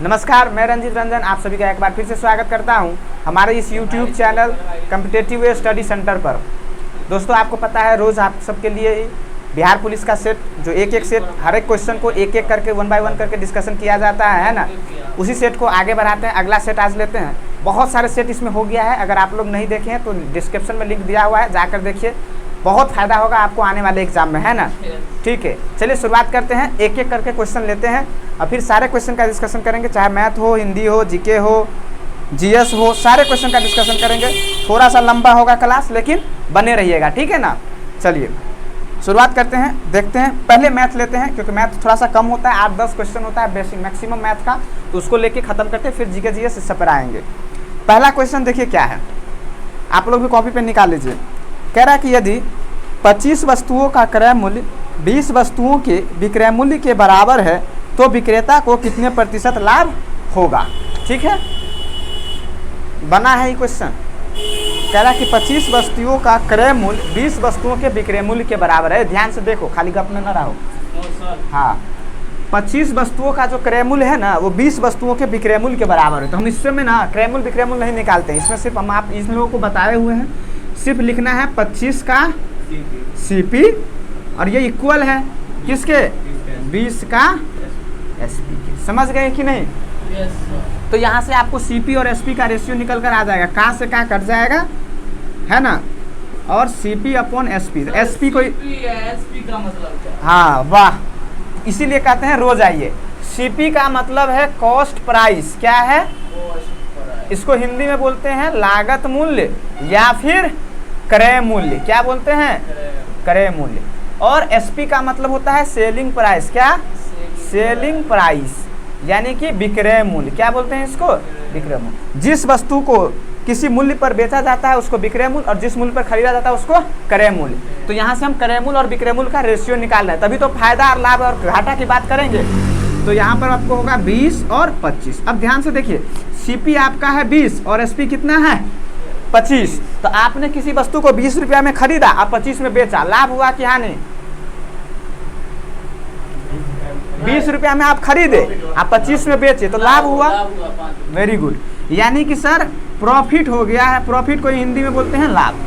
नमस्कार, मैं रंजीत रंजन आप सभी का एक बार फिर से स्वागत करता हूं हमारे इस YouTube channel competitive study centre पर। दोस्तों, आपको पता है रोज़ आप सबके लिए बिहार पुलिस का सेट जो एक सेट हर एक क्वेश्चन को एक एक करके 1 बाय 1 करके डिस्कशन किया जाता है ना। उसी सेट को आगे बढ़ाते हैं, अगला सेट आज लेते हैं। बहुत सारे सेट इसमें हो गया है, अगर आप लोग नहीं देखे हैं तो डिस्क्रिप्शन में लिंक दिया हुआ है, जाकर देखिए, बहुत फ़ायदा होगा आपको आने वाले एग्जाम में, है ना। ठीक है, चलिए शुरुआत करते हैं। एक एक करके क्वेश्चन लेते हैं और फिर सारे क्वेश्चन का डिस्कशन करेंगे, चाहे मैथ हो, हिंदी हो, जीके हो, जीएस हो, सारे क्वेश्चन का डिस्कशन करेंगे। थोड़ा सा लंबा होगा क्लास, लेकिन बने रहिएगा, ठीक है ना। चलिए शुरुआत करते हैं, देखते हैं। पहले मैथ लेते हैं क्योंकि मैथ थोड़ा सा कम होता है, 8-10 क्वेश्चन होता है बेसिक मैक्सिमम मैथ का, तो उसको लेके ख़त्म करते हैं, फिर जीके जीएस इससे पर आएंगे। पहला क्वेश्चन देखिए क्या है, आप लोग भी कॉपी पे निकाल लीजिए। कह रहा है कि यदि 25 वस्तुओं का क्रय मूल्य 20 वस्तुओं के विक्रय मूल्य के बराबर है तो विक्रेता को कितने प्रतिशत लाभ होगा। ठीक है, बना है ये क्वेश्चन। कह रहा है कि 25 वस्तुओं का क्रय मूल्य 20 वस्तुओं के विक्रय मूल्य के बराबर है। ध्यान से देखो, खाली गप में न रहो। हाँ, 25 वस्तुओं का जो क्रय मूल्य है ना वो 20 वस्तुओं के विक्रय मूल्य के बराबर है। तो हम इसमें ना क्रय मूल्य विक्रय मूल्य नहीं निकालते हैं, इसमें सिर्फ हम आप इन लोगों को बताए हुए हैं, सिर्फ लिखना है 25 का सीपी और ये इक्वल है किसके, 20 का एसपी के। समझ गए कि नहीं? तो यहाँ से आपको सीपी और एसपी का रेशियो निकल कर आ जाएगा, का से का कट जाएगा, है ना। और सीपी अपॉन एसपी, एसपी को एसपी का मतलब क्या? हाँ वाह, इसीलिए कहते हैं रोज आइए। सीपी का मतलब है कॉस्ट प्राइस, क्या है, इसको हिंदी में बोलते हैं लागत मूल्य या फिर क्रय मूल्य। क्या बोलते हैं? क्रय मूल्य। और एसपी का मतलब होता है सेलिंग प्राइस, क्या, सेलिंग प्राइस यानी कि विक्रय मूल्य। क्या बोलते हैं इसको? विक्रय मूल्य। जिस वस्तु को किसी मूल्य पर बेचा जाता है उसको विक्रय मूल्य और जिस मूल्य पर खरीदा जाता है उसको क्रय मूल्य। तो यहाँ से हम क्रय मूल्य और विक्रय मूल्य का रेशियो निकाल रहे हैं, तभी तो फायदा और लाभ और घाटा की बात करेंगे। तो यहाँ पर आपको होगा 20 और 25। अब ध्यान से देखिए, सीपी आपका है 20 और एसपी कितना है 25। तो आपने किसी वस्तु को 20 रुपया में खरीदा और 25 में बेचा, लाभ हुआ कि हानि? 20 रुपया में आप खरीदे, आप 25 में बेचे तो लाभ हुआ। वेरी गुड, यानी कि सर प्रॉफिट हो गया है। प्रॉफिट को हिंदी में बोलते हैं लाभ।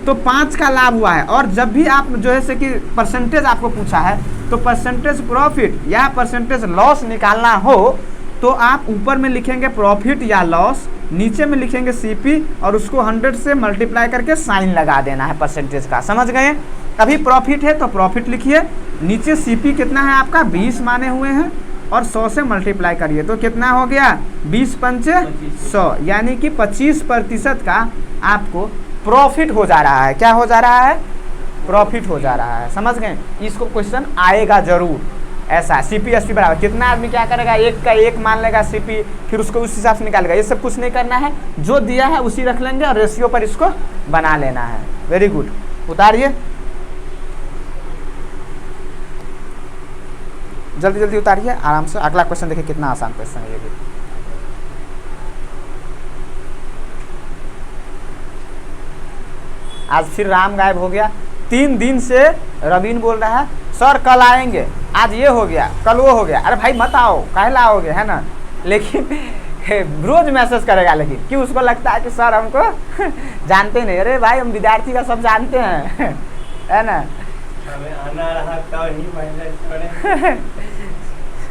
तो 5 का लाभ हुआ है। और जब भी आप जो है से कि परसेंटेज आपको पूछा है तो परसेंटेज प्रॉफिट या परसेंटेज लॉस निकालना हो तो आप ऊपर में लिखेंगे प्रॉफिट या लॉस, नीचे में लिखेंगे सीपी और उसको 100 से मल्टीप्लाई करके साइन लगा देना है परसेंटेज का। समझ गए? अभी प्रॉफिट है तो प्रॉफिट लिखिए, नीचे सीपी कितना है आपका 20 माने हुए हैं और 100 से मल्टीप्लाई करिए तो कितना हो गया 20 पंचे 100, यानी कि 25% का आपको प्रॉफिट हो जा रहा है। क्या हो जा रहा है? प्रॉफिट हो जा रहा है। समझ गए? इसको क्वेश्चन आएगा जरूर ऐसा। सीपी एसपी बराबर कितना, आदमी क्या करेगा, एक का एक मान लेगा सीपी, फिर उसको उस हिसाब से निकालेगा। ये सब कुछ नहीं करना है, जो दिया है उसी रख लेंगे और रेशियो पर इसको बना लेना है। वेरी गुड, उतारिए जल्दी जल्दी उतारिए आराम से। अगला क्वेश्चन देखिए कितना आसान क्वेश्चन है ये भी। आज फिर राम गायब हो गया। 3 दिन से रवीन बोल रहा है सर कल आएंगे, आज ये हो गया कल वो हो गया। अरे भाई मत आओ, काहे लाओगे, है ना। लेकिन रोज मैसेज करेगा, लेकिन क्यों, उसको लगता है कि सर हमको जानते नहीं। अरे भाई हम विद्यार्थी का सब जानते हैं, है ना। आना रहा तो ही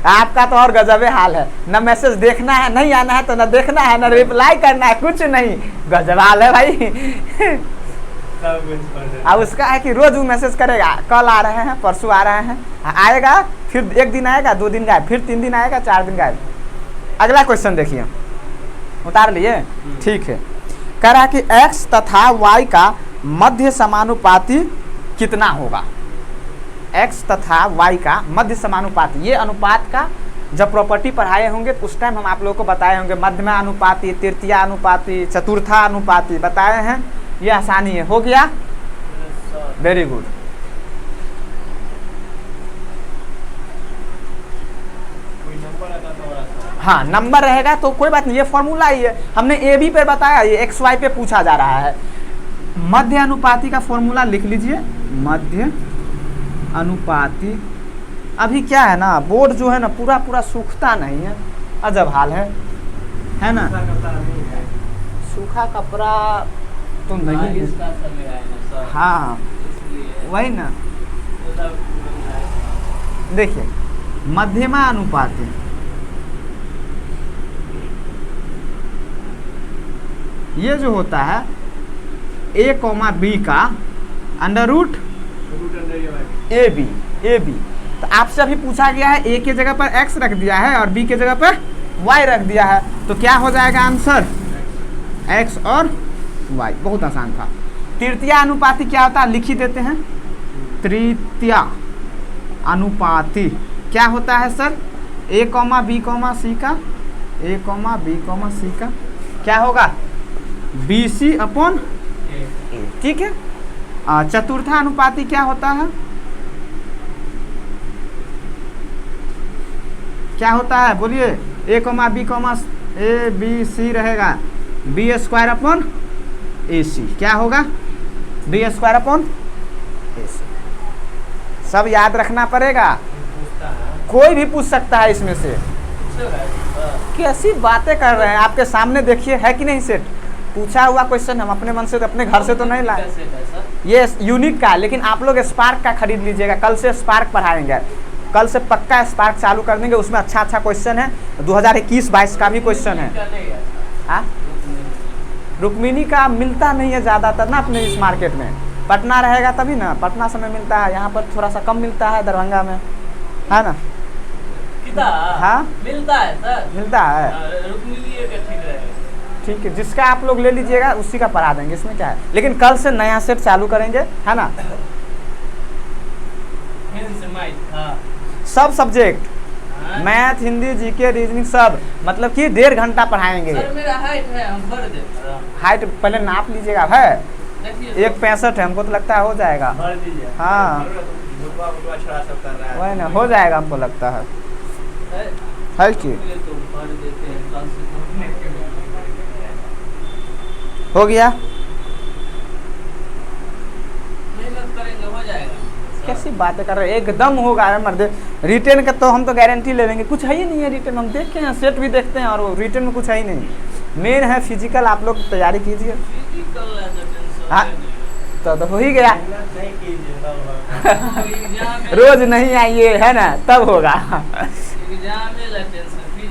आपका तो और गजबे हाल है, न मैसेज देखना है, नहीं आना है तो न देखना है, न रिप्लाई करना है, कुछ नहीं। गजब हाल है भाई। अब उसका है कि रोज वो मैसेज करेगा कल आ रहे हैं, परसों आ रहे हैं, आएगा, फिर 1 दिन आएगा, 2 दिन गायब, फिर 3 दिन आएगा, 4 दिन गायब। अगला क्वेश्चन देखिए, उतार लिए? ठीक है। कह रहा है कि x तथा y का मध्य समानुपाती कितना होगा। x तथा y का मध्य समानुपाती, ये अनुपात का जब प्रॉपर्टी पढ़ाए होंगे तो उस टाइम हम आप लोगों को बताए होंगे, मध्यमा अनुपाती, तृतीया अनुपाती, चतुर्था अनुपाती बताए हैं। ये आसानी है, हो गया। Very good. हाँ, नंबर रहेगा तो कोई बात नहीं, ये फॉर्मूला ही है, हमने ए बी पे बताया, ये एक्स वाई पे पूछा जा रहा है। मध्य अनुपाती का फॉर्मूला लिख लीजिए, मध्य अनुपाती। अभी क्या है ना, बोर्ड जो है ना पूरा सूखता नहीं है, अजब हाल है ना। सूखा कपड़ा तो नहीं, हाँ वही ना। देखिए मध्यमा अनुपाती, ये जो होता है a, b का अंडर रूट ए बी। तो आपसे अभी पूछा गया है a के जगह पर x रख दिया है और b के जगह पर y रख दिया है, तो क्या हो जाएगा आंसर x और y। बहुत आसान था। तृतीय अनुपाती क्या होता है, लिख ही देते हैं। तृतीय अनुपाती क्या होता है सर, a, b, c का a, b, c का क्या होगा BC अपॉन A, ठीक है। चतुर्थ अनुपाती क्या होता है, क्या होता है बोलिए, a, b, c रहेगा b स्क्वायर अपॉन AC, क्या होगा b स्क्वायर अपॉन AC। सब याद रखना पड़ेगा, कोई भी पूछ सकता है इसमें से। कैसी बातें कर रहे हैं, आपके सामने देखिए है कि नहीं सेट, पूछा हुआ क्वेश्चन। हम अपने मन से तो अपने घर से तो नहीं लाए, ये यूनिक का है, लेकिन आप लोग स्पार्क का खरीद लीजिएगा। कल से स्पार्क पढ़ाएंगे, कल से पक्का स्पार्क चालू कर देंगे, उसमें अच्छा क्वेश्चन है। 2021-22 का भी क्वेश्चन है। हाँ रुक्मिनी का मिलता नहीं है ज़्यादातर ना अपने इस मार्केट में, पटना रहेगा तभी ना, पटना समय मिलता है, यहाँ पर थोड़ा सा कम मिलता है दरभंगा में, है ना। हाँ मिलता है सर, मिलता है, ठीक है। जिसका आप लोग ले लीजिएगा उसी का पढ़ा देंगे, इसमें क्या है। लेकिन कल से नया सेट चालू करेंगे, है ना। सब subject, math, Hindi, GK, reasoning सब, मतलब कि 1.5 घंटा पढ़ाएंगे। सर मेरा हाइट है, हम भर दे। हाइट पहले नाप लीजिएगा, है 1.65 है, हमको तो लगता है हो जाएगा। हाँ वही ना, हो जाएगा हमको लगता है कि हो गया। कैसी बातें कर रहे हैं, एकदम होगा मर्द। रिटेन का तो हम तो गारंटी ले लेंगे, कुछ है ही नहीं है रिटेन। हम देखे हैं, सेट भी देखते हैं, और वो रिटेन में कुछ है ही नहीं। मेन है फिजिकल, आप लोग तैयारी कीजिए। हाँ तो हो ही गया। रोज नहीं आइए, है ना, तब होगा।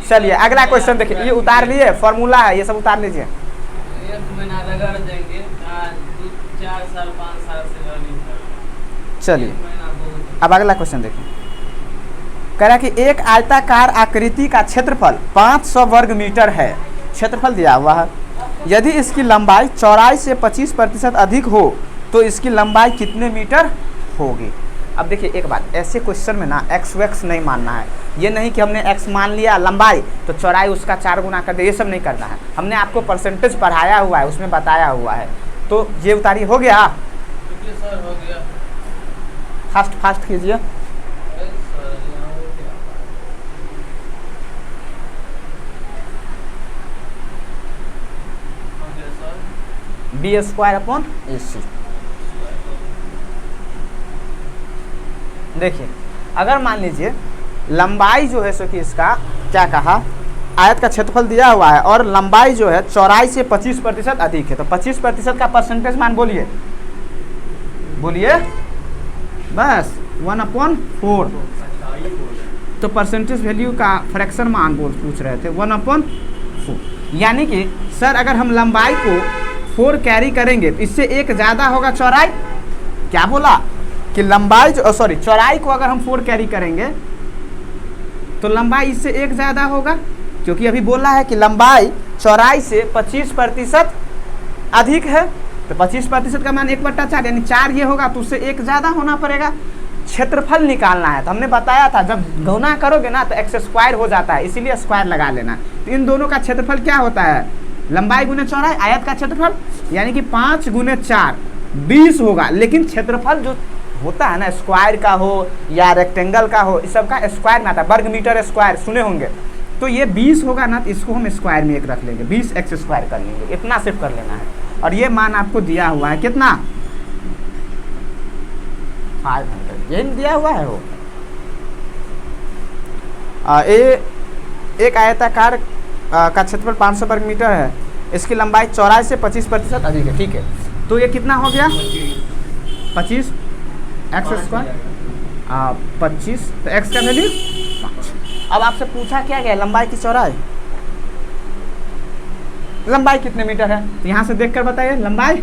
चलिए अगला क्वेश्चन देखिए, ये उतार लिए, फॉर्मूला है, ये सब उतार लीजिए। 1 महीना रगड़ देंगे, 4 साल 5 साल से। चलिए अब अगला क्वेश्चन देखिए, कह रहा कि एक आयताकार आकृति का क्षेत्रफल 500 वर्ग मीटर है, क्षेत्रफल दिया हुआ है। यदि इसकी लंबाई चौड़ाई से 25% अधिक हो तो इसकी लंबाई कितने मीटर होगी। अब देखिए एक बात, ऐसे क्वेश्चन में ना एक्स वैक्स नहीं मानना है। ये नहीं कि हमने एक्स मान लिया लंबाई तो चौड़ाई उसका 4 गुना कर दे, ये सब नहीं करना है। हमने आपको परसेंटेज पढ़ाया हुआ है, उसमें बताया हुआ है। तो ये उतारी, हो गया। सर हो गया, फास्ट कीजिए। B square upon AC। देखिए अगर मान लीजिए लंबाई जो है सो कि इसका क्या कहा, आयत का क्षेत्रफल दिया हुआ है और लंबाई जो है चौड़ाई से 25% अधिक है, तो 25% का परसेंटेज मान बोलिए बस 1/4। तो परसेंटेज वैल्यू का फ्रैक्शन मान पूछ रहे थे, 1/4। यानी कि सर अगर हम लंबाई को 4 कैरी करेंगे तो इससे 1 ज़्यादा होगा चौड़ाई। क्या बोला कि लंबाई जो चौड़ाई को अगर हम 4 कैरी करेंगे तो लंबाई इससे 1 ज़्यादा होगा, क्योंकि अभी बोला है कि लंबाई चौड़ाई से 25% अधिक है। तो 25% का मान 1/4 यानी 4 ये होगा, तो उससे 1 ज़्यादा होना पड़ेगा। क्षेत्रफल निकालना है, तो हमने बताया था जब गुणा करोगे ना तो x स्क्वायर हो जाता है, इसीलिए स्क्वायर लगा लेना। तो इन दोनों का क्षेत्रफल क्या होता है, लंबाई गुने चौड़ाई, आयत का क्षेत्रफल, यानी कि 5 × 4 20 होगा। लेकिन क्षेत्रफल जो होता है ना, स्क्वायर का हो या रेक्टेंगल का हो, इस सब का स्क्वायर में आता है, वर्ग मीटर स्क्वायर सुने होंगे। तो ये 20 होगा ना, तो इसको हम स्क्वायर में 1 रख लेंगे, 20x स्क्वायर कर लेंगे, इतना सिर्फ कर लेना है। और ये मान आपको दिया हुआ है कितना, 500, यही दिया हुआ है वो। एक आयताकार का क्षेत्रफल 500 वर्ग मीटर है, इसकी लंबाई चौड़ाई से 25% अधिक है। ठीक है, तो ये कितना हो गया 25 एक्स स्क्वायर 25, तो एक्स का वैल्यू 5। अब आपसे पूछा क्या गया लंबाई की चौड़ाई, लंबाई कितने मीटर है, तो यहाँ से देखकर बताइए। लंबाई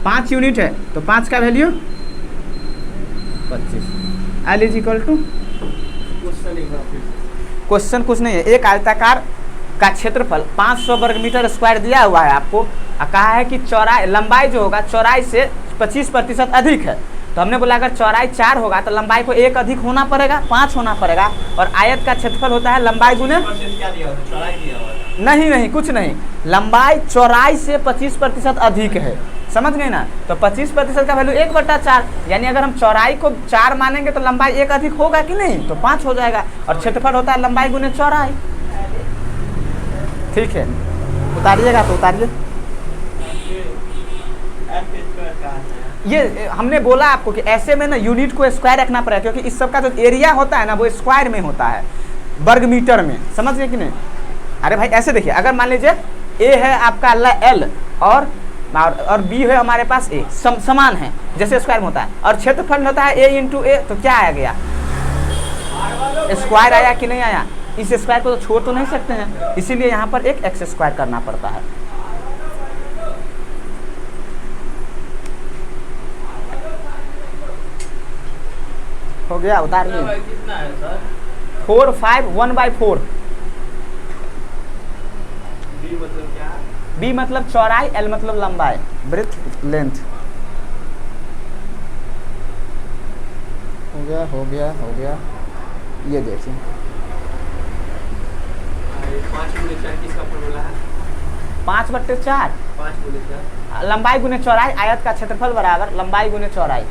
5 यूनिट है, तो 5 का value 25। L is equal to, question कुछ नहीं है, एक आयताकार का क्षेत्रफल 500 वर्ग मीटर स्क्वायर दिया हुआ है आपको, कहा है कि चौड़ाई लंबाई जो होगा चौड़ाई से 25% अधिक है। तो हमने बोला अगर चौड़ाई 4 होगा तो लंबाई को 1 अधिक होना पड़ेगा, 5 होना पड़ेगा। और आयत का क्षेत्रफल होता है लंबाई गुने, नहीं कुछ नहीं, लंबाई चौड़ाई से 25% अधिक है, समझ गए ना। तो 25% का वैल्यू 1/4, यानी अगर हम चौड़ाई को 4 मानेंगे तो लंबाई 1 अधिक होगा कि नहीं, तो 5 हो जाएगा। और क्षेत्रफल होता है लंबाई गुने चौड़ाई। ठीक है, उतारिएगा तो उतारिए। ये हमने बोला आपको कि ऐसे में ना यूनिट को स्क्वायर रखना पड़ेगा, क्योंकि इस सब का जो एरिया होता है ना वो स्क्वायर में होता है, वर्ग मीटर में, समझ गए कि नहीं। अरे भाई ऐसे देखिए, अगर मान लीजिए ए है आपका एल और बी है हमारे पास ए, समान है जैसे स्क्वायर में होता है, और क्षेत्रफल होता है ए इंटू ए, तो क्या आ गया स्क्वायर आया कि नहीं आया। इस स्क्वायर को तो छोड़ तो नहीं सकते हैं, इसीलिए यहाँ पर एक एक्स स्क्वायर करना पड़ता है। हो गया, उतार लिया। कितना है सर? 4 5 1/4। बी मतलब क्या? बी मतलब चौड़ाई, एल मतलब लंबाई, ब्रेथ लेंथ। हो गया हो गया हो गया। ये देखिए 5/4 किसका फॉर्मूला है? 5/4 5/4 लंबाई गुने चौड़ाई, आयत का क्षेत्रफल बराबर लंबाई गुने चौड़ाई।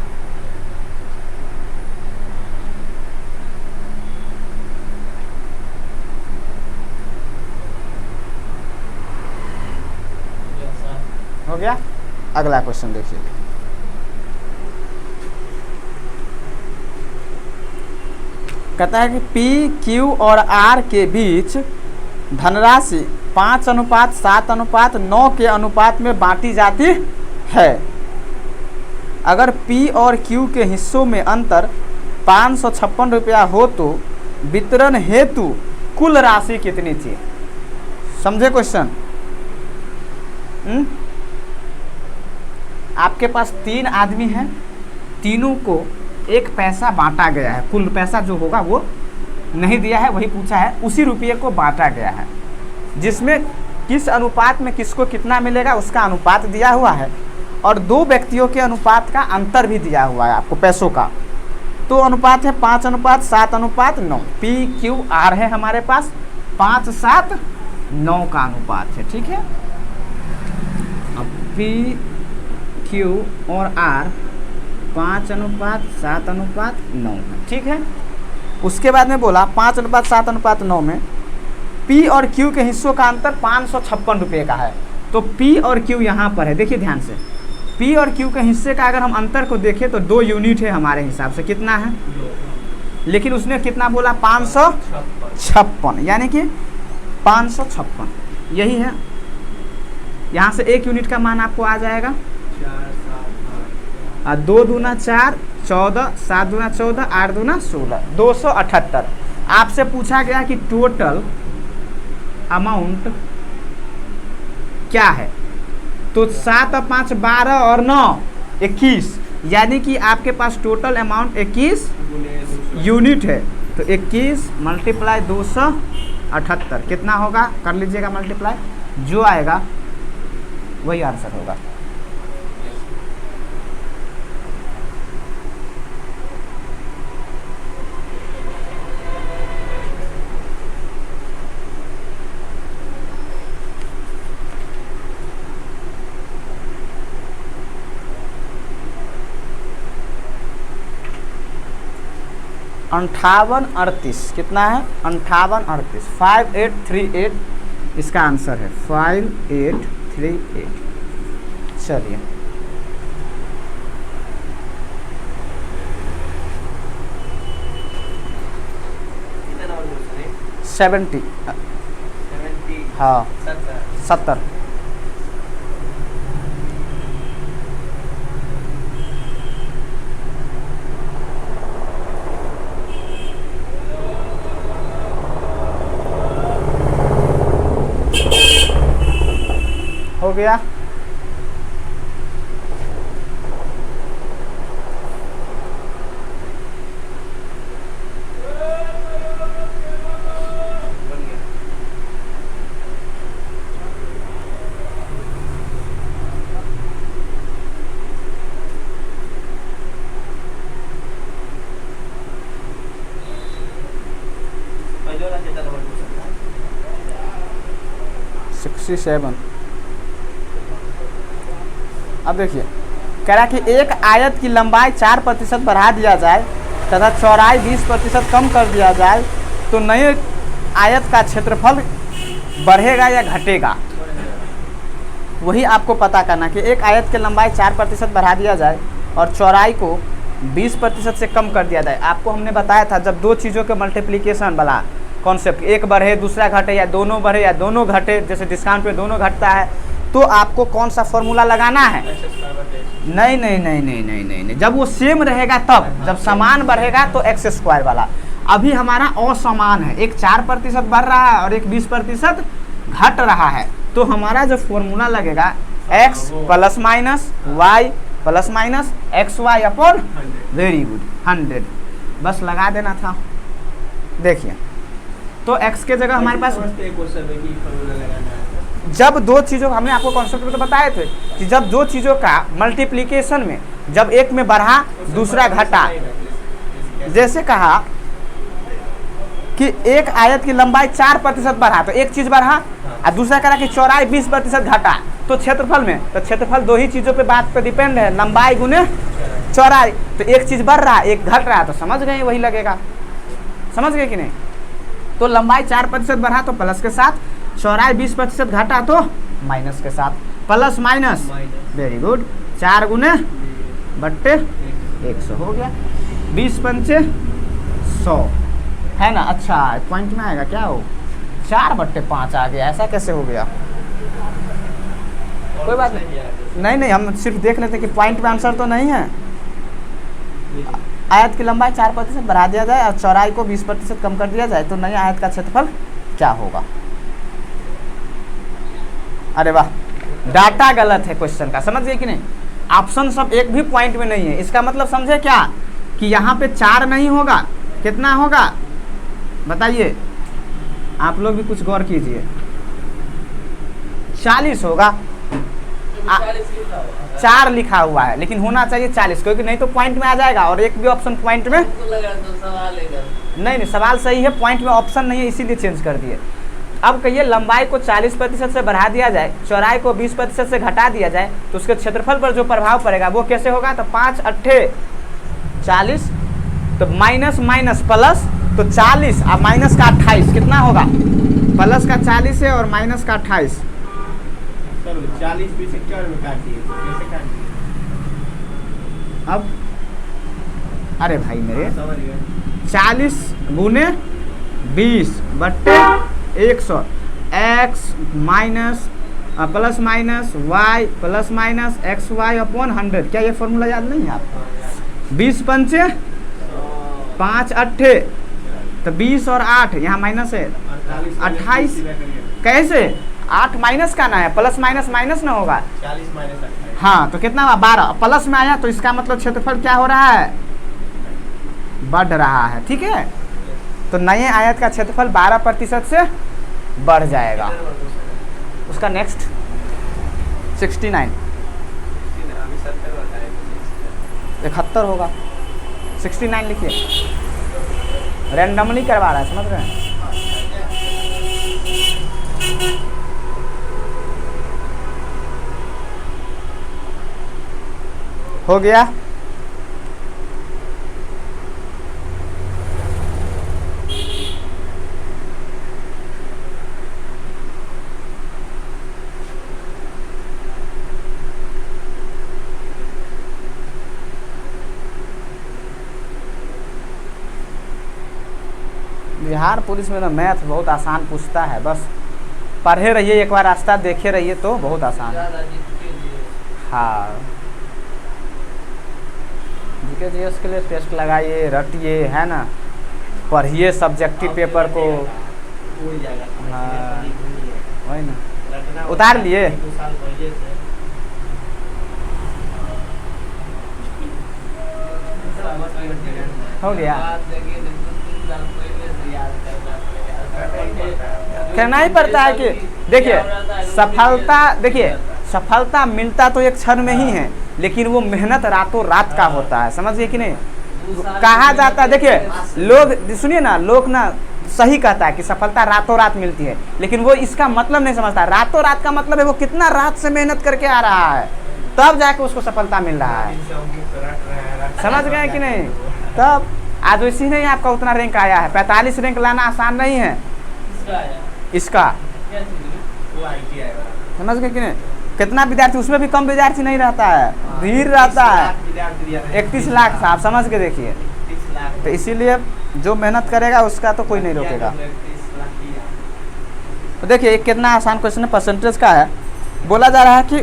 हो गया। अगला क्वेश्चन देखिए, कहता है कि पी क्यू और आर के बीच धनराशि 5:7:9 के अनुपात में बांटी जाती है। अगर पी और क्यू के हिस्सों में अंतर 556 रुपया हो तो वितरण हेतु कुल राशि कितनी थी। समझे क्वेश्चन। आपके पास 3 आदमी हैं, तीनों को एक पैसा बांटा गया है, कुल पैसा जो होगा वो नहीं दिया है, वही पूछा है, उसी रुपये को बांटा गया है, जिसमें किस अनुपात में किसको कितना मिलेगा उसका अनुपात दिया हुआ है, और 2 व्यक्तियों के अनुपात का अंतर भी दिया हुआ है आपको पैसों का। तो अनुपात है 5:7:9। पी क्यू आर है हमारे पास, 5:7:9 का अनुपात है। ठीक है, अब पी क्यू और आर 5:7:9 है। ठीक है, उसके बाद में बोला 5:7:9 में पी और क्यू के हिस्सों का अंतर 556 रुपये का है। तो पी और क्यू यहाँ पर है, देखिए ध्यान से, पी और क्यू के हिस्से का अगर हम अंतर को देखें तो 2 यूनिट है हमारे हिसाब से, कितना है, लेकिन उसने कितना बोला 556, यानी कि 556 यही है। यहाँ से 1 यूनिट का मान आपको आ जाएगा 2 दूना 4 14, 7 दूना 14, 8 दूना 16, 278। आपसे पूछा गया कि टोटल अमाउंट क्या है, तो 7 और 5 12 और 9 21, यानी कि आपके पास टोटल अमाउंट 21 यूनिट है। तो 21 × 278 कितना होगा, कर लीजिएगा मल्टीप्लाई, जो आएगा वही आंसर होगा। अंठावन 38 कितना है, 5838, 5838 इसका आंसर है, 5838। चलिए कितना नंबर क्वेश्चन है? 70 हाँ 70। हो गया। जो ना चेता नंबर पूछ सकता है 67। अब देखिए कह रहा कि एक आयत की लंबाई 4% बढ़ा दिया जाए तथा चौड़ाई 20% कम कर दिया जाए तो नए आयत का क्षेत्रफल बढ़ेगा या घटेगा। वही आपको पता करना कि एक आयत की लंबाई 4% बढ़ा दिया जाए और चौड़ाई को 20% से कम कर दिया जाए। आपको हमने बताया था जब दो चीज़ों के मल्टीप्लिकेशन वाला कॉन्सेप्ट, एक बढ़े दूसरा घटे या दोनों बढ़े या दोनों घटे, जैसे डिस्काउंट पे दोनों घटता है, तो आपको कौन सा फॉर्मूला लगाना है। नहीं नहीं नहीं नहीं नहीं नहीं नहीं, जब वो सेम रहेगा तब, जब समान बढ़ेगा तो एक्स स्क्वायर वाला। अभी हमारा असमान है, एक 4% बढ़ रहा है और एक 20% घट रहा है, तो हमारा जो फॉर्मूला लगेगा x plus minus Y plus minus X Y upon, very good, 100 बस लगा देना था। देखिए तो x के जगह हमारे पास जब दो चीज़ों का, हमने आपको कॉन्सेप्ट में तो बताए थे कि जब दो चीज़ों का मल्टीप्लिकेशन में जब एक में बढ़ा दूसरा घटा, जैसे कहा कि एक आयत की लंबाई 4% बढ़ा तो एक चीज़ बढ़ा और दूसरा कहा कि चौड़ाई 20% घटा, तो क्षेत्रफल में, तो क्षेत्रफल दो ही चीज़ों पे बात पे डिपेंड है, लंबाई गुने चौड़ाई। तो एक चीज़ बढ़ रहा एक घट रहा, तो समझ गए वही लगेगा। समझ गए कि नहीं। तो लंबाई 4% बढ़ा तो प्लस के साथ, चौड़ाई 20% घटा तो माइनस के साथ, प्लस माइनस, वेरी गुड, 4 गुने बट्टे 100 हो गया, 20 पंचे 100 है ना। अच्छा पॉइंट में आएगा क्या हो, 4/5 आ गया, ऐसा कैसे हो गया। कोई बात नहीं नहीं, हम सिर्फ देख लेते कि पॉइंट में आंसर तो नहीं है। आयत की लंबाई 4% बढ़ा दिया जाए और चौड़ाई को 20% कम कर दिया जाए तो नई आयत का क्षेत्रफल क्या होगा। अरे वाह, डाटा गलत है क्वेश्चन का, समझ गए कि नहीं। ऑप्शन सब एक भी पॉइंट में नहीं है, इसका मतलब समझे क्या कि यहाँ पे 4 नहीं होगा, कितना होगा बताइए, आप लोग भी कुछ गौर कीजिए, 40 होगा। 4 लिखा हुआ है लेकिन होना चाहिए 40, क्योंकि नहीं तो पॉइंट में आ जाएगा और एक भी ऑप्शन पॉइंट में नहीं, सवाल सही है, पॉइंट में ऑप्शन नहीं है इसीलिए चेंज कर दिए। अब कहिए लंबाई को 40% से बढ़ा दिया जाए, चौड़ाई को 20% से घटा दिया जाए तो उसके क्षेत्रफल पर जो प्रभाव पड़ेगा वो कैसे होगा। तो 5 अट्ठे 40, तो माइनस माइनस प्लस, तो 40 और माइनस का 28 कितना होगा, प्लस का 40 है और माइनस का 28। 40 भी से क्या में काट दिए, कैसे काट दिए। अब अरे भाई मेरे 40 गुने 20 बट्टे 100, X minus plus minus Y plus minus X Y upon 100। क्या ये फॉर्मूला याद नहीं है आपको। 20 पंचे 5 अट्ठे, तो 20 और 8 यहाँ माइनस है 28, कैसे 8 माइनस का ना है, प्लस माइनस माइनस ना होगा, 40 माइनस 28, हाँ तो कितना हुआ 12, प्लस में आया तो इसका मतलब क्षेत्रफल क्या हो रहा है, बढ़ रहा है। ठीक है, तो नए आयत का क्षेत्रफल 12% से बढ़ जाएगा। उसका नेक्स्ट 69 71 होगा, 69 लिखिए, रैंडमली करवा रहा है, समझ रहे हैं। हो गया। बिहार पुलिस में ना मैथ बहुत आसान पूछता है, बस पढ़े रहिए, एक बार रास्ता देखे रहिए तो बहुत आसान है। ज़्यादा जीत के लिए हाँ, जीके जीएस के लिए टेस्ट लगाइए, रटिए, है ना, पढ़िए सब्जेक्टिव पेपर को। हाँ वही ना, उतार लिए। हो गया, बात देखिए तो 2-3 साल पहले से याद करना पड़ेगा। कहना ही पड़ता है कि देखिए सफलता, देखिए सफलता मिलता तो एक क्षण में ही है, लेकिन वो मेहनत रातों रात का होता है, समझिए कि नहीं। कहा जाता है, देखिए लोग, सुनिए ना, लोग ना सही कहता है कि सफलता रातों रात मिलती है, लेकिन वो इसका मतलब नहीं समझता। रातों रात का मतलब है वो कितना रात से मेहनत करके आ रहा है, तब जाके उसको सफलता मिल रहा है, समझ गए कि नहीं। तब आज वैसे नहीं आपका उतना रैंक आया है, 45 रैंक लाना आसान नहीं है इसका आया। इसका, क्या चीज़ है? समझ गए कि नहीं। कितना विद्यार्थी, उसमें भी कम विद्यार्थी नहीं रहता है, भीड़ रहता है। 31 लाख साहब, समझ के देखिए। तो इसीलिए जो मेहनत करेगा उसका तो कोई नहीं रोकेगा। तो देखिए एक कितना आसान क्वेश्चन है, परसेंटेज का है। बोला जा रहा है कि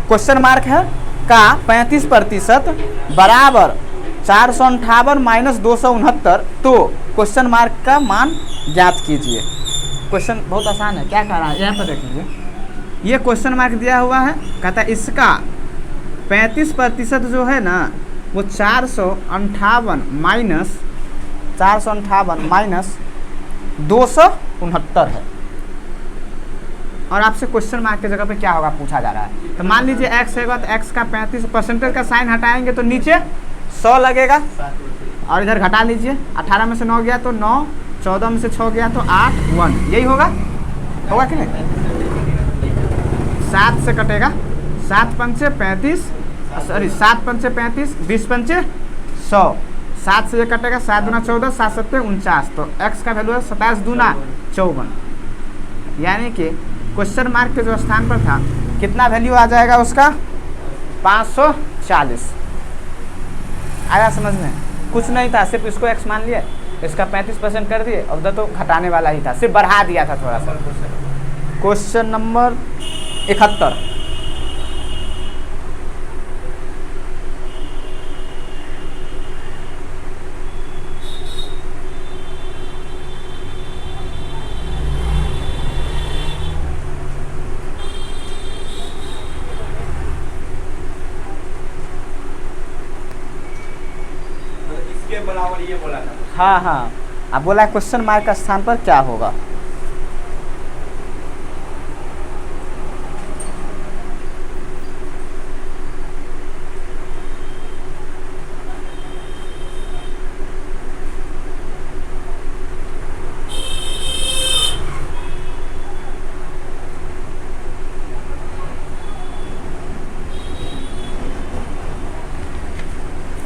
क्वेश्चन मार्क है का 35% बराबर 458 माइनस 269, तो क्वेश्चन मार्क का मान ज्ञात कीजिए। क्वेश्चन बहुत आसान है, क्या कह रहा है यहाँ पर देख लीजिए। ये क्वेश्चन मार्क दिया हुआ है, कहता है इसका 35% जो है ना वो 458 माइनस 269 है। और आपसे क्वेश्चन मार्क की जगह पे क्या होगा पूछा जा रहा है। तो मान लीजिए x है तो x का 35% का साइन हटाएंगे तो नीचे 100 लगेगा, और इधर घटा लीजिए, 18 में से 9 गया तो 9, 14 में से 6 गया तो 8, 1, यही होगा कि नहीं। 7 से कटेगा, 7 पंचे 35, सॉरी 7 पंचे 35, 20 पंचे 100, 7 से ये कटेगा, 7 दूना 14, 7 सत्ते 49, तो x का वैल्यू है 27 दूना 54। यानी कि क्वेश्चन मार्क के जो स्थान पर था कितना वैल्यू आ जाएगा उसका, 540। आया समझ में, कुछ नहीं था, सिर्फ इसको x मान लिया, इसका 35% कर दिए, और उधर तो घटाने वाला ही था, सिर्फ बढ़ा दिया था थोड़ा सा। क्वेश्चन नंबर 71, बराबर ये बोला था। हाँ हाँ, अब बोला है क्वेश्चन मार्क का स्थान पर क्या होगा।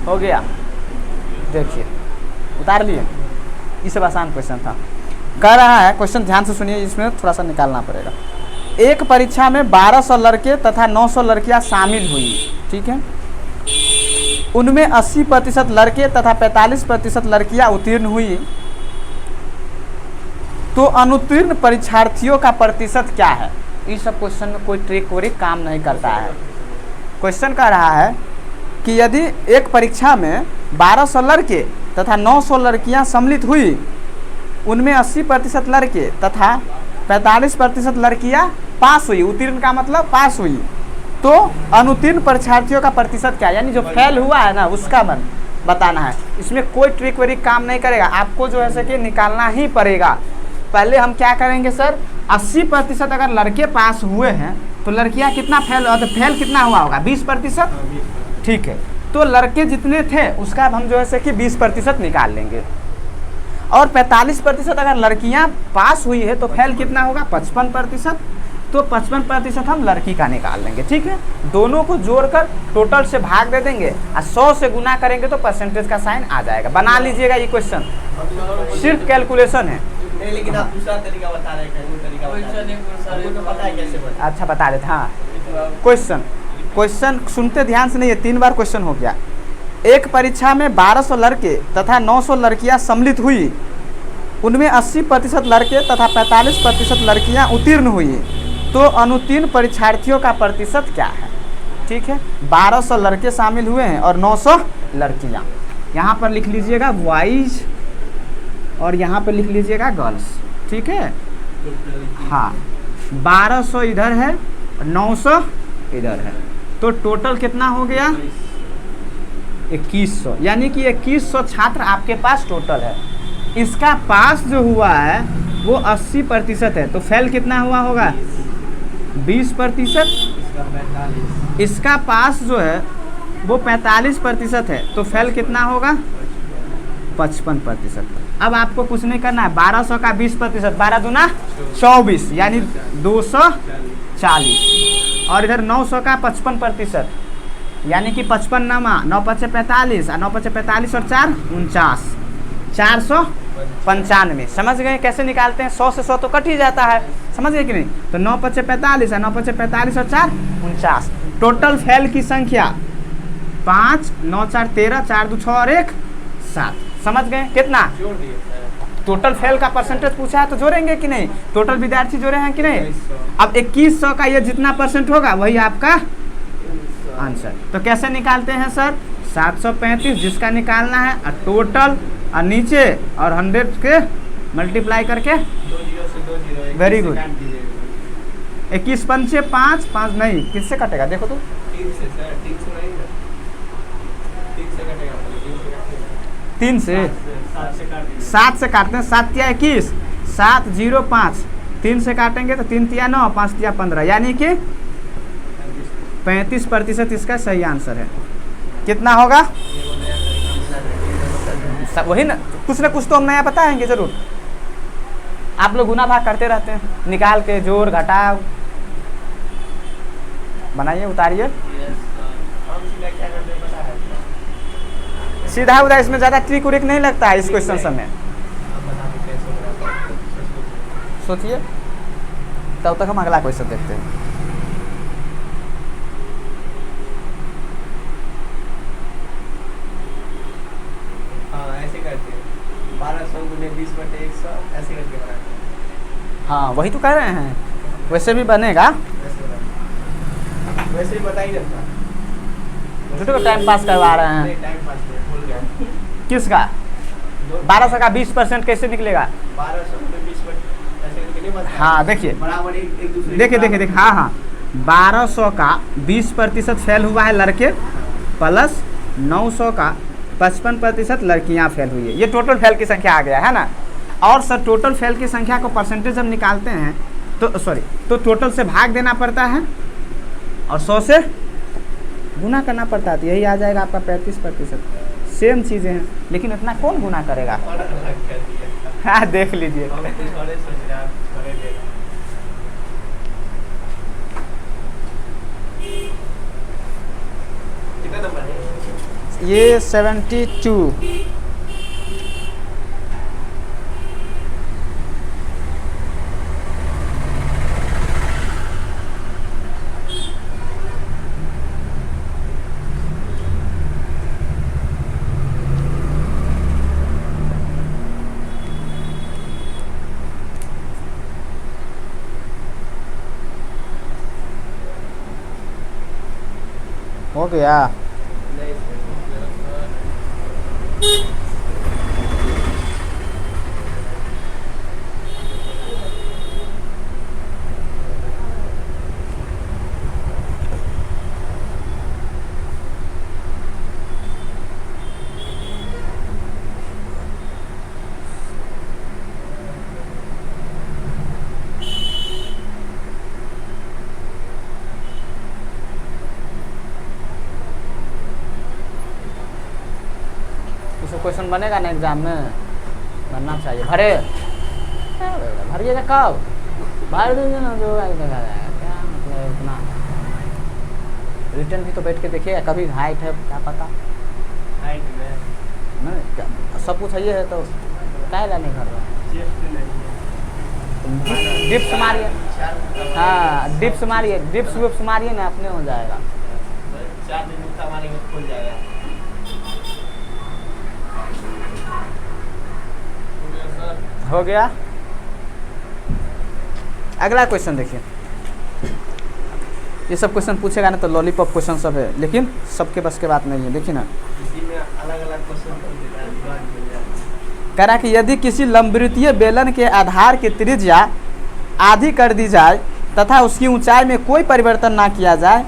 हो गया, देखिए उतार लिए। ये सब आसान क्वेश्चन था। कह रहा है क्वेश्चन ध्यान से सुनिए, इसमें थोड़ा सा निकालना पड़ेगा। एक परीक्षा में 1200 लड़के तथा 900 लड़कियां शामिल हुई, ठीक है। उनमें 80% लड़के तथा 45% लड़कियां उत्तीर्ण हुई, तो अनुत्तीर्ण परीक्षार्थियों का प्रतिशत क्या है। इस सब क्वेश्चन में कोई ट्रिक वरिक काम नहीं करता है। क्वेश्चन कह रहा है कि यदि एक परीक्षा में 1200 लड़के तथा 900 लड़कियां सम्मिलित हुई, उनमें 80% लड़के तथा 45% लड़कियां पास हुई, उत्तीर्ण का मतलब पास हुई, तो अनुत्तीर्ण परीक्षार्थियों का प्रतिशत क्या है, यानी जो फेल हुआ है ना उसका मन बताना है। इसमें कोई ट्रिक वरिक काम नहीं करेगा, आपको जो है कि निकालना ही पड़ेगा। पहले हम क्या करेंगे सर, 80% अगर लड़के पास हुए हैं तो लड़कियां कितना फेल हुआ, तो फेल कितना हुआ होगा 20%, ठीक है। तो लड़के जितने थे उसका हम जो है कि 20% निकाल लेंगे, और 45% अगर लड़कियां पास हुई है तो फेल कितना होगा 55%, तो 55% हम लड़की का निकाल लेंगे, ठीक है। दोनों को जोड़कर टोटल से भाग दे देंगे और 100 से गुना करेंगे तो परसेंटेज का साइन आ जाएगा। बना लीजिएगा, ये क्वेश्चन सिर्फ कैलकुलेशन है। नहीं, लेकिन आप दूसरा तरीका बता रहे हैं, वो तरीका बता रहे हैं। आपको तो पता है कैसे बता। अच्छा बता देते, हाँ। क्वेश्चन सुनते ध्यान से, नहीं है 3 बार क्वेश्चन हो गया। एक परीक्षा में 1200 लड़के तथा 900 लड़कियां सम्मिलित हुई, उनमें 80% लड़के तथा 45% लड़कियां उत्तीर्ण हुई, तो अनुत्तीर्ण परीक्षार्थियों का प्रतिशत क्या है? ठीक है, 1200 लड़के शामिल हुए हैं और 900 लड़कियां। यहाँ पर लिख लीजिएगा बॉयज और यहाँ पर लिख लीजिएगा गर्ल्स। ठीक है, हाँ, 1200 इधर है, 900 इधर है, तो टोटल कितना हो गया? 2100, यानी कि 2100 छात्र आपके पास टोटल है। इसका पास जो हुआ है वो 80% है, तो फेल कितना हुआ होगा? 20%। इसका पास जो है वो 45% है, तो फेल कितना होगा? 55%। अब आपको कुछ नहीं करना है, 1200 का 20%, 12 दूना 24, यानी 240, और इधर 900 का 55%, यानी कि 55 नमा 9 5 45, 9 5 45 और 4 49, 495। समझ गए कैसे निकालते हैं? 100 से 100 तो कट ही जाता है, समझ गए कि नहीं? तो 9 5 45, 9 5 45 और 4 49। टोटल फेल की संख्या 5, 9 4 13, 4 2 6 और 1 7। समझ गए कितना? टोटल फेल का परसेंटेज पूछा है तो जोड़ेंगे कि नहीं? टोटल विद्यार्थी जोड़े हैं कि नहीं? अब 2100 का ये जितना परसेंट होगा वही आपका आंसर। तो कैसे निकालते हैं सर? 735 जिसका निकालना है, और टोटल और नीचे और 100 के मल्टीप्लाई करके, वेरी गुड। 21 पंचे 5, 5 नहीं, किससे कटेगा देखो तो? 3 से 7 से काटते हैं। 7 तिया 21, 7 0 5, 3 से काटेंगे तो 3 तिया 9, 5 तिया 15, यानी कि 35% इसका सही आंसर है। कितना होगा? वही ना, कुछ तो हम नया बताएंगे जरूर। आप लोग गुना भाग करते रहते हैं, निकाल के जोड़ घटाव बनाइए, उतारिए, सीधा उधर। इसमें ज़्यादा ट्रिक उरिक नहीं लगता है इस क्वेश्चन समय। सोचिए, तब तक हम अगला क्वेश्चन देखते हैं। ऐसे करते हैं 1200 गुने 20/100 ऐसे करके बनाते हैं। हाँ, वही तो कह रहे हैं, वैसे भी बनेगा। वैसे ही बता ही रहता। झूठे को टाइम पास करवा रहे हैं। टाइम पास भूल गया। किसका? 1200 का 20% कैसे निकलेगा? 1200 गुने 20 ऐसे करके नहीं बनता। हाँ देखिए, बराबर एक दूसरे देखिए, हाँ, 1200 का 20% फेल हुआ है लड़के, प्लस 900 का 55% लड़कियां फेल हुई है। ये टोटल फेल की संख्या आ गया है ना। और सर टोटल फेल की संख्या को परसेंटेज जब निकालते हैं तो टोटल से भाग देना पड़ता है और 100 से गुना करना पड़ता है, तो यही आ जाएगा आपका 35%। सेम चीज़ें हैं, लेकिन इतना कौन गुना करेगा? हाँ देख लीजिए। कितना नंबर है? ये 72। हो गया। क्वेश्चन बनेगा ना एग्जाम में, बनना चाहिए। भरिएगा कब? भर दीजिए ना, जो देखा जाएगा। क्या मतलब इतना रिटर्न भी तो बैठ के देखिएगा, कभी हाइट है क्या पता, हाइट में नहीं सब कुछ ये है तो क्या नहीं कर रहा है। डिप्स मारिए, हाँ डिप्स मारिए, डिप्स विप्स मारिए ना, अपने हो जाएगा। 4 दिन का मारेंगे खुल जाएगा। हो गया। अगला क्वेश्चन देखिए, ये सब क्वेश्चन पूछेगा ना तो लॉलीपॉप क्वेश्चन सब है, लेकिन सबके बस के बात नहीं है। देखिए ना, इसी में अलग-अलग क्वेश्चन होते हैं, दिमाग मिल जाता कह रहा है कि यदि किसी लंबवृत्तीय बेलन के आधार की त्रिज्या आधी कर दी जाए तथा उसकी ऊंचाई में कोई परिवर्तन ना किया जाए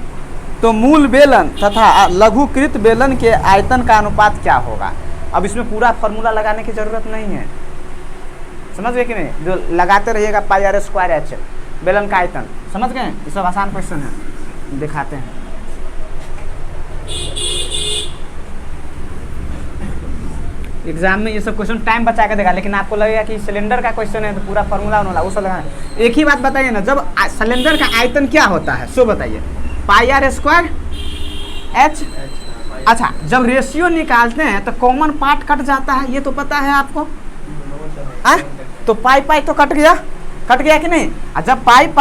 तो मूल बेलन तथा लघुकृत बेलन के आयतन का अनुपात क्या होगा। अब इसमें पूरा फॉर्मूला लगाने की जरूरत नहीं है, समझ गए कि नहीं, जो लगाते रहिएगा पाई आर स्क्वायर एच बेलन का आयतन, समझ गए। ये सब आसान क्वेश्चन है, दिखाते हैं। एग्जाम में ये सब क्वेश्चन टाइम बचा के देगा, लेकिन आपको लगेगा कि सिलेंडर का क्वेश्चन है तो पूरा फॉर्मूला होना वो सब लगाना। एक ही बात बताइए ना, जब सिलेंडर का आयतन क्या होता है सो बताइए, पाई आर स्क्वायर एच। है। अच्छा, जब रेशियो निकालते हैं तो कॉमन पार्ट कट जाता है, ये तो पता है आपको। तो पाई पाई तो कट गया कि नहीं, जब पाई